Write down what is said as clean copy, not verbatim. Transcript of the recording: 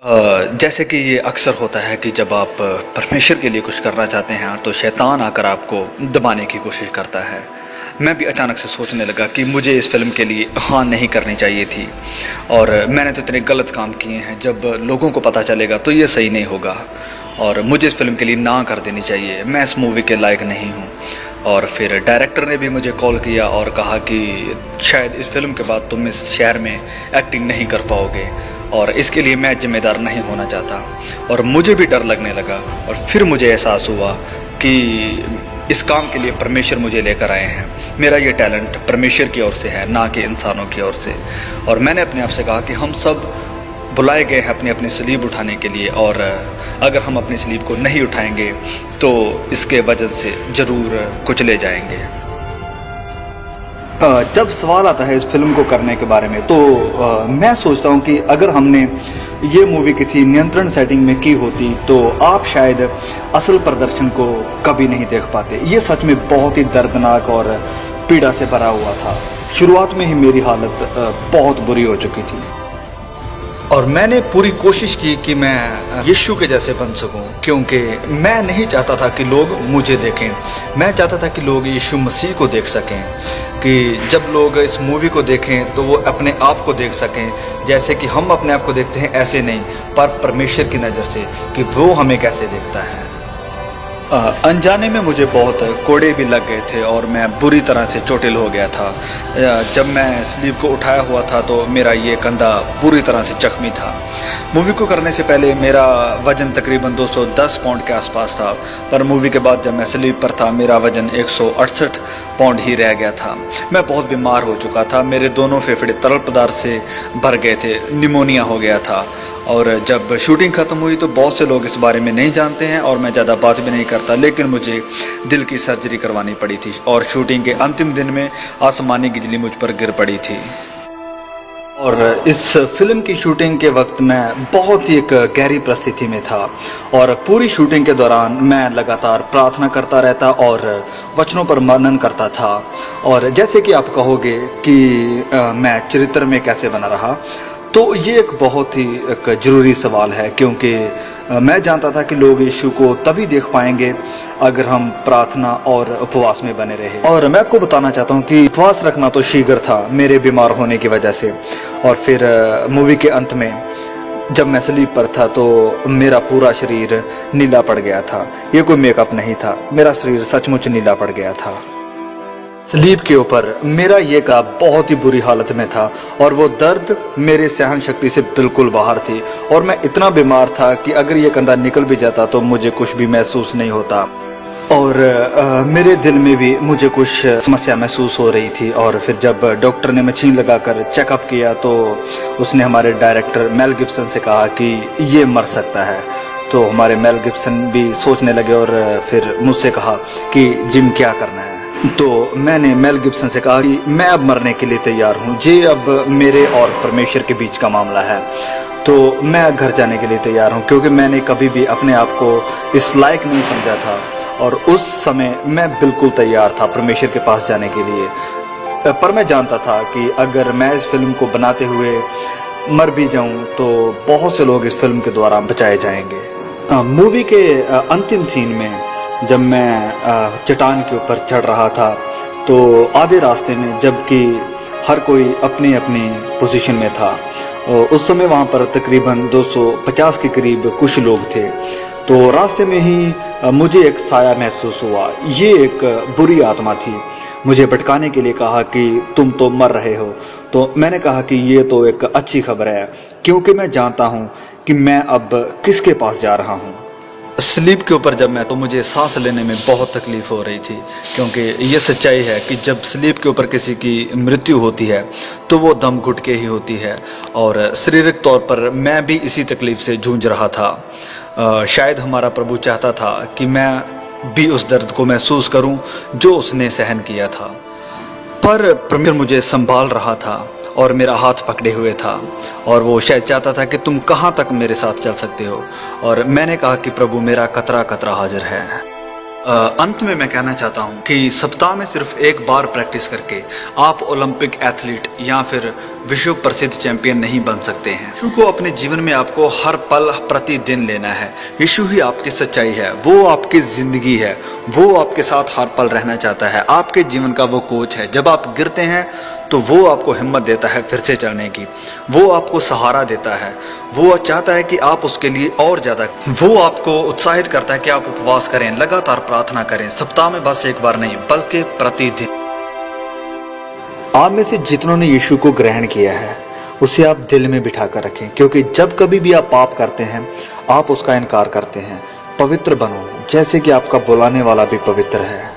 जैसे कि ये अक्सर होता है कि जब आप परमेश्वर के लिए कुछ करना चाहते हैं तो शैतान आकर आपको दबाने की कोशिश करता है। मैं भी अचानक से सोचने लगा कि मुझे इस फिल्म के लिए हाँ नहीं करनी चाहिए थी और मैंने तो इतने गलत काम किए हैं, जब लोगों को पता चलेगा तो ये सही नहीं होगा और मुझे इस फिल्म के लिए ना कर देनी चाहिए, मैं इस मूवी के लायक नहीं हूँ। और फिर डायरेक्टर ने भी मुझे कॉल किया और कहा कि शायद इस फिल्म के बाद तुम इस शहर में एक्टिंग नहीं कर पाओगे और इसके लिए मैं जिम्मेदार नहीं होना चाहता। और मुझे भी डर लगने लगा और फिर मुझे एहसास हुआ कि इस काम के लिए परमेश्वर मुझे लेकर आए हैं। मेरा ये टैलेंट परमेश्वर की ओर से है, ना कि इंसानों की ओर से। और मैंने अपने आप से कहा कि हम सब बुलाए गए हैं अपनी अपनी सलीब उठाने के लिए, और अगर हम अपनी सलीब को नहीं उठाएंगे तो इसके वजह से ज़रूर कुचले जाएंगे। जब सवाल आता है इस फिल्म को करने के बारे में तो मैं सोचता हूँ कि अगर हमने ये मूवी किसी नियंत्रण सेटिंग में की होती तो आप शायद असल प्रदर्शन को कभी नहीं देख पाते। ये सच में बहुत ही दर्दनाक और पीड़ा से भरा हुआ था। शुरुआत में ही मेरी हालत बहुत बुरी हो चुकी थी और मैंने पूरी कोशिश की कि मैं यीशु के जैसे बन सकूं, क्योंकि मैं नहीं चाहता था कि लोग मुझे देखें। मैं चाहता था कि लोग यीशु मसीह को देख सकें, कि जब लोग इस मूवी को देखें तो वो अपने आप को देख सकें जैसे कि हम अपने आप को देखते हैं, ऐसे नहीं पर परमेश्वर की नज़र से कि वो हमें कैसे देखता है। अनजाने में मुझे बहुत कोड़े भी लग गए थे और मैं बुरी तरह से चोटिल हो गया था। जब मैं स्लीव को उठाया हुआ था तो मेरा ये कंधा पूरी तरह से जख्मी था। मूवी को करने से पहले मेरा वजन तकरीबन 210 पाउंड के आसपास था, पर मूवी के बाद जब मैं स्लीव पर था मेरा वजन 168 पाउंड ही रह गया था। मैं बहुत बीमार हो चुका था, मेरे दोनों फेफड़े तरल पदार्थ से भर गए थे, निमोनिया हो गया था। और जब शूटिंग ख़त्म हुई तो बहुत से लोग इस बारे में नहीं जानते हैं और मैं ज़्यादा बात भी नहीं करता, लेकिन मुझे दिल की सर्जरी करवानी पड़ी थी और शूटिंग के अंतिम दिन में आसमानी बिजली मुझ पर गिर पड़ी थी। और इस फिल्म की शूटिंग के वक्त मैं बहुत ही एक गहरी परिस्थिति में था और पूरी शूटिंग के दौरान मैं लगातार प्रार्थना करता रहता और वचनों पर मनन करता था। और जैसे कि आप कहोगे कि मैं चरित्र में कैसे बना रहा, तो ये एक बहुत ही एक ज़रूरी सवाल है, क्योंकि मैं जानता था कि लोग यीशु को तभी देख पाएंगे अगर हम प्रार्थना और उपवास में बने रहे। और मैं आपको बताना चाहता हूँ कि उपवास रखना तो शीघ्र था मेरे बीमार होने की वजह से। और फिर मूवी के अंत में जब मैं स्लीप पर था तो मेरा पूरा शरीर नीला पड़ गया था। ये कोई मेकअप नहीं था, मेरा शरीर सचमुच नीला पड़ गया था। स्लीप के ऊपर मेरा ये का बहुत ही बुरी हालत में था और वो दर्द मेरे सहन शक्ति से बिल्कुल बाहर थी। और मैं इतना बीमार था कि अगर ये कंधा निकल भी जाता तो मुझे कुछ भी महसूस नहीं होता। और मेरे दिल में भी मुझे कुछ समस्या महसूस हो रही थी। और फिर जब डॉक्टर ने मशीन लगाकर चेकअप किया तो उसने हमारे डायरेक्टर मेल गिब्सन से कहा कि ये मर सकता है। तो हमारे मेल गिब्सन भी सोचने लगे और फिर मुझसे कहा कि जिम क्या करना है। तो मैंने मेल गिब्सन से कहा कि मैं अब मरने के लिए तैयार हूँ, ये अब मेरे और परमेश्वर के बीच का मामला है, तो मैं घर जाने के लिए तैयार हूँ, क्योंकि मैंने कभी भी अपने आप को इस लायक नहीं समझा था और उस समय मैं बिल्कुल तैयार था परमेश्वर के पास जाने के लिए। पर मैं जानता था कि अगर मैं इस फिल्म को बनाते हुए मर भी जाऊँ तो बहुत से लोग इस फिल्म के द्वारा बचाए जाएंगे। मूवी के अंतिम सीन में जब मैं चट्टान के ऊपर चढ़ रहा था तो आधे रास्ते में, जबकि हर कोई अपनी अपनी पोजीशन में था, उस समय वहाँ पर तकरीबन 250 के करीब कुछ लोग थे। तो रास्ते में ही मुझे एक साया महसूस हुआ। ये एक बुरी आत्मा थी, मुझे भटकाने के लिए कहा कि तुम तो मर रहे हो। तो मैंने कहा कि ये तो एक अच्छी खबर है, क्योंकि मैं जानता हूँ कि मैं अब किसके पास जा रहा हूँ। स्लीप के ऊपर जब मैं तो मुझे सांस लेने में बहुत तकलीफ हो रही थी, क्योंकि ये सच्चाई है कि जब स्लीप के ऊपर किसी की मृत्यु होती है तो वो दम घुट के ही होती है। और शारीरिक तौर पर मैं भी इसी तकलीफ से जूझ रहा था। शायद हमारा प्रभु चाहता था कि मैं भी उस दर्द को महसूस करूं जो उसने सहन किया था, पर परमेश्वर मुझे संभाल रहा था और मेरा हाथ पकड़े हुए था और वो शायद चाहता था कि तुम कहाँ तक मेरे साथ चल सकते हो। और मैंने कहा कि प्रभु, मेरा कतरा कतरा हाजिर है। अंत में मैं कहना चाहता हूं कि सप्ताह में सिर्फ एक बार प्रैक्टिस करके आप ओलंपिक एथलीट या फिर विश्व प्रसिद्ध चैंपियन नहीं बन सकते हैं। यीशु को अपने जीवन में आपको हर पल प्रतिदिन लेना है। यीशु ही आपकी सच्चाई है, वो आपकी जिंदगी है, वो आपके साथ हर पल रहना चाहता है, आपके जीवन का वो कोच है। जब आप गिरते हैं तो वो आपको हिम्मत देता है फिर से चलने की, वो आपको सहारा देता है, वो चाहता है कि आप उसके लिए और ज्यादा, वो आपको उत्साहित करता है कि आप उपवास करें, लगातार प्रार्थना करें, सप्ताह में बस एक बार नहीं बल्कि प्रतिदिन। आप में से जितनों ने यीशु को ग्रहण किया है उसे आप दिल में बिठा कर रखें, क्योंकि जब कभी भी आप पाप करते हैं आप उसका इनकार करते हैं। पवित्र बनो जैसे कि आपका बुलाने वाला भी पवित्र है।